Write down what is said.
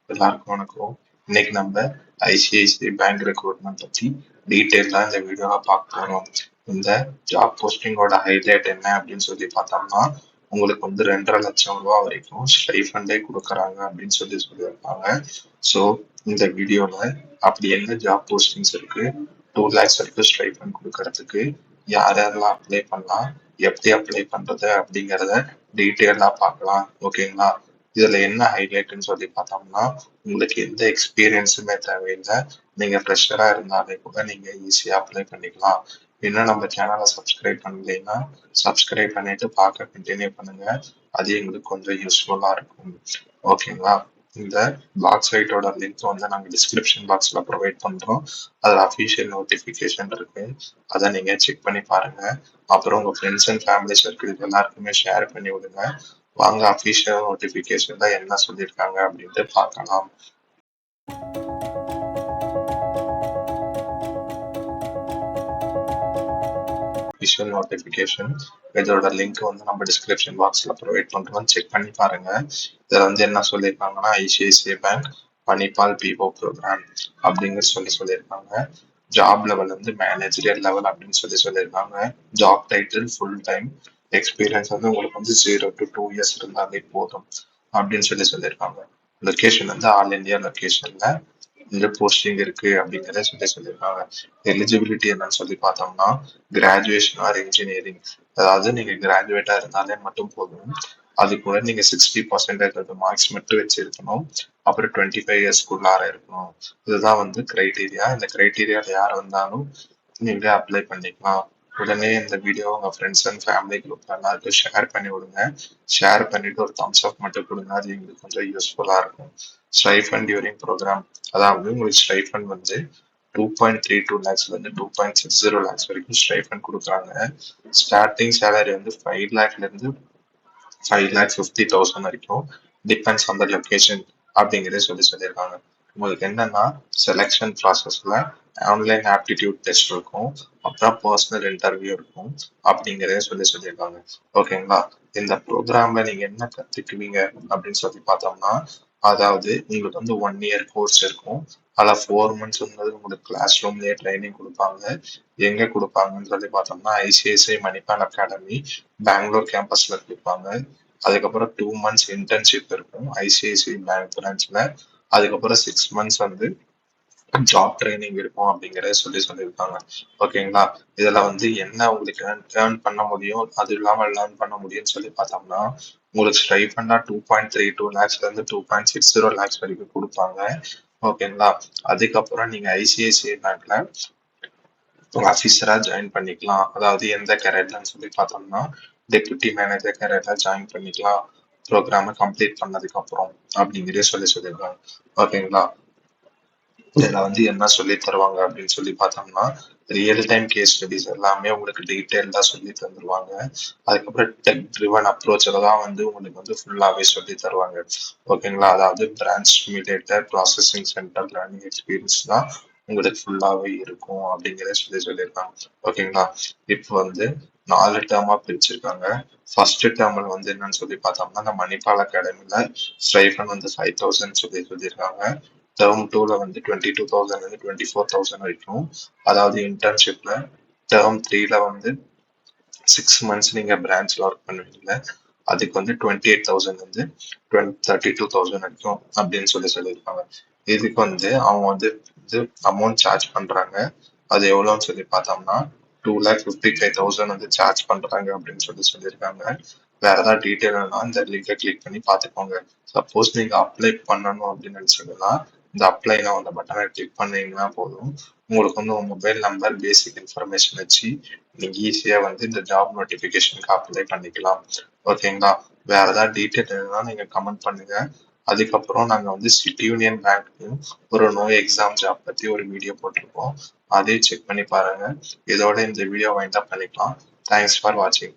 எல்லாருக்கும் வணக்கம். இன்னைக்கு நம்ம ஐசிஐசிஐ பேங்க் ரெக்ரூட்மெண்ட் பத்தி டீட்டெயிலா இந்த வீடியோல பார்க்க போறோம். இந்த ஜாப் போஸ்டிங்கோட ஹைலைட் என்ன அப்படின்னு சொல்லி பார்த்தோம்னா, உங்களுக்கு வந்து 2,50,000 வரைக்கும் ஸ்டைஃபண்டே கொடுக்குறாங்க அப்படின்னு சொல்லியிருக்காங்க. ஸோ இந்த வீடியோல அப்படி என்ன ஜாப் போஸ்டிங்ஸ் இருக்கு, 2 lakhs வரைக்கும் ஸ்டைஃபண்ட் கொடுக்கறதுக்கு யார் யாரெல்லாம் அப்ளை பண்ணலாம், எப்படி அப்ளை பண்றது அப்படிங்கிறத டீட்டெயிலா பார்க்கலாம். ஓகேங்களா? இதுல என்ன ஹைலைட்னு சொல்லி பார்த்தோம்னா, உங்களுக்கு எந்த எக்ஸ்பீரியன்ஸுமே தேவையில்லை. நீங்க ஃப்ரெஷரா இருந்தாலே கூட நீங்க ஈஸியா அப்ளை பண்ணிக்கலாம். இன்னும் நம்ம சேனலை சப்ஸ்கிரைப் பண்ணலைன்னா சப்ஸ்கிரைப் பண்ணிட்டு பார்க்க கண்டினியூ பண்ணுங்க. அது எங்களுக்கு கொஞ்சம் யூஸ்ஃபுல்லா இருக்கும். ஓகேங்களா? இந்த பிளாக் சைட்டோட லிங்க் வந்து நாங்க டிஸ்கிரிப்ஷன் பாக்ஸ்ல ப்ரொவைட் பண்றோம். அதுல அஃபிஷியல் நோட்டிபிகேஷன் இருக்கு. அதை நீங்க செக் பண்ணி பாருங்க. அப்புறம் உங்க ஃப்ரெண்ட்ஸ் அண்ட் ஃபேமிலி சர்க்கிள் எல்லாருக்குமே ஷேர் பண்ணி விடுங்க. வாங்க அஃபிஷியல் நோட்டிபிகேஷன்ல என்ன சொல்லியிருக்காங்க அப்படின்ட்டு பார்க்கலாம். அஃபிஷியல் நோட்டிபிகேஷன் இதோட லிங்க் வந்து நம்ம டிஸ்கிரிப்ஷன் பாக்ஸ்ல ப்ரொவைட் பண்றோம். செக் பண்ணி பாருங்க. இதுல வந்து என்ன சொல்லியிருக்காங்கன்னா, ICICI bank Manipal PO program அப்படிங்கிற சொல்லியிருக்காங்க. ஜாப் லெவல் வந்து மேனேஜரியல் லெவல் அப்படின்னு சொல்லியிருக்காங்க. Job title full time. Experience வந்து உங்களுக்கு வந்து 0 to 2 years இருந்தாலே போதும் அப்படின்னு சொல்லியிருக்காங்க. லொகேஷன் வந்து ஆல் இந்தியா லொகேஷன்ல இந்த போஸ்டிங் இருக்கு அப்படிங்கிறத சொல்லியிருக்காங்க. எலிஜிபிலிட்டி என்னன்னு சொல்லி பார்த்தோம்னா, கிராஜுவேஷன் ஆர் இன்ஜினியரிங், அதாவது நீங்க கிராஜுவேட்டா இருந்தாலே மட்டும் போதும். அது கூட நீங்க 60% மார்க்ஸ் மட்டும் வச்சிருக்கணும். அப்புறம் 25 இயர்ஸ்க்குள்ளார இருக்கணும். இதுதான் வந்து கிரைட்டீரியா. இந்த கிரைட்டீரியால யார் வந்தாலும் நீங்க அப்ளை பண்ணிக்கலாம். உடனே இந்த வீடியோ உங்க ஃப்ரெண்ட்ஸ் அண்ட் ஃபேமிலி குரூப்ல எல்லாருக்கும் ஷேர் பண்ணி விடுங்க. ஷேர் பண்ணிட்டு ஒரு தம்ஸ் அப் மட்டும் கொடுங்க. அது எங்களுக்கு கொஞ்சம் யூஸ்ஃபுல்லா இருக்கும். ஸ்டைஃபண்ட் டியூரிங் ப்ரோக்ராம், அதாவது உங்களுக்கு ஸ்டைஃபண்ட் வந்து 2.32 lakhsல இருந்து 2.60 lakhs வரைக்கும் ஸ்டைஃபண்ட் கொடுக்குறாங்க. ஸ்டார்டிங் சேலரி வந்து 5 lakhல இருந்து 5,50,000 வரைக்கும் டிபெண்ட்ஸ் ஆன் த லொகேஷன் அப்படிங்கிறத சொல்லியிருக்காங்க. உங்களுக்கு என்னன்னா, செலெக்ஷன் ப்ராசஸ்ல ஆன்லைன் ஆப்டிடியூட் டெஸ்ட் இருக்கும், அப்புறம் பர்சனல் இன்டர்வியூ இருக்கும் அப்படிங்கிறத சொல்லியிருக்காங்க. ஓகேங்களா? இந்த ப்ரோக்ராம்ல நீங்க என்ன கத்துக்குவீங்க அப்படின்னு சொல்லி பார்த்தோம்னா, அதாவது உங்களுக்கு வந்து 1 year கோர்ஸ் இருக்கும். அதில் 4 months வந்து உங்களுக்கு கிளாஸ் ரூம்லயே ட்ரைனிங் கொடுப்பாங்க. எங்க கொடுப்பாங்கன்னு சொல்லி பார்த்தோம்னா, ஐசிஐசிஐ மணிபால் அகாடமி பெங்களூர் கேம்பஸ்ல கொடுப்பாங்க. அதுக்கப்புறம் 2 months இன்டர்ன்ஷிப் இருக்கும் ஐசிஐசிஐ பேங்க் பிரான்ச்ல. அதுக்கப்புறம் 6 months வந்து ஜாப் ட்ரைனிங் இருக்கும் அப்படிங்கறத சொல்லியிருக்காங்க. ஓகேங்களா? இதுல வந்து என்ன உங்களுக்கு ஏர்ன் பண்ண முடியும், அது இல்லாம லேர்ன் பண்ண முடியும்னு சொல்லி பார்த்தோம்னா, உங்களுக்கு ஸ்டைஃபண்டா 2.32 lakhsல இருந்து 2.60 lakhs வரைக்கும் கொடுப்பாங்க. ஓகேங்களா? அதுக்கப்புறம் நீங்க ஐசிஐசிஐ பேங்க்ல ஆஃபீஸரா ஜாயின் பண்ணிக்கலாம். அதாவது எந்த கேரியர்லன்னு சொல்லி பார்த்தோம்னா, டெப்யூட்டி மேனேஜர் கேரியர்ல ஜாயின் பண்ணிக்கலாம், ப்ரோக்ராமை கம்ப்ளீட் பண்ணதுக்கு அப்புறம் அப்படிங்கிறதே சொல்லியிருக்காங்க. ஓகேங்களா? இதுல வந்து என்ன சொல்லி தருவாங்க அப்படின்னு சொல்லி பார்த்தோம்னா, ரியல் டைம் கேஸ் ஸ்டடிஸ் எல்லாமே உங்களுக்கு டீட்டெயில்டா சொல்லி தந்துருவாங்க. அதுக்கப்புறம் டெக் ட்ரிவன் அப்ரோச்ல தான் வந்து உங்களுக்கு வந்து ஃபுல்லாவே சொல்லி தருவாங்க. ஓகேங்களா? அதாவது branch simulator, processing centre, learning experience தான் உங்களுக்கு ஃபுல்லாவே இருக்கும் அப்படிங்கிறத சொல்லியிருக்காங்க. ஓகேங்களா? இப்போ வந்து 4 டேர்மா பிரிச்சிருக்காங்க. ஃபர்ஸ்ட் டேர்ம்ல வந்து என்னன்னு சொல்லி பார்த்தோம்னா, இந்த மணிபால் அகாடமில ஸ்டைஃபண்ட் வந்து 5,000 சொல்லியிருக்காங்க. டேர்ம் 2ல வந்து 22,000 இருந்து 24,000 வரைக்கும். அதாவது இன்டர்ன்ஷிப்ல டேர்ம் 3ல வந்து 6 months நீங்க பிரான்ச்ல ஒர்க் பண்ணுவீங்க. அதுக்கு வந்து 28,000 வந்து 32,000 வரைக்கும் அப்படின்னு சொல்லியிருக்காங்க. இதுக்கு வந்து அவங்க வந்து இது அமௌண்ட் சார்ஜ் பண்றாங்க. அது எவ்வளவுன்னு சொல்லி பார்த்தோம்னா, 2,55,000 வந்து சார்ஜ் பண்றாங்க அப்படின்னு சொல்லியிருக்காங்க. வேற ஏதாவது டீட்டெயில் வேணும்னா இந்த லிங்கை கிளிக் பண்ணி பார்த்துக்கோங்க. சப்போஸ் நீங்க அப்ளை பண்ணணும் அப்படின்னு நினைச்சீங்கன்னா, இந்த அப்ளைனா அந்த பட்டனை கிளிக் பண்ணீங்கன்னா போதும். உங்களுக்கு வந்து உங்க மொபைல் நம்பர், பேசிக் இன்ஃபர்மேஷன் வச்சு நீங்க ஈஸியா வந்து இந்த ஜாப் நோட்டிபிகேஷனுக்கு அப்ளை பண்ணிக்கலாம். ஓகேங்களா? வேற ஏதாவது டீட்டெயில் வேணும்னா நீங்க கமெண்ட் பண்ணுங்க. அதுக்கப்புறம் நாங்க வந்து சிட்டி யூனியன் பேங்க்லயும் ஒரு நோ எக்ஸாம் ஜாப் பத்தி ஒரு வீடியோ போட்டிருக்கோம். அதையும் செக் பண்ணி பாருங்க. இதோட இந்த வீடியோ வைண்ட் அப் பண்ணிக்கலாம். தேங்க்ஸ் ஃபார் வாட்சிங்.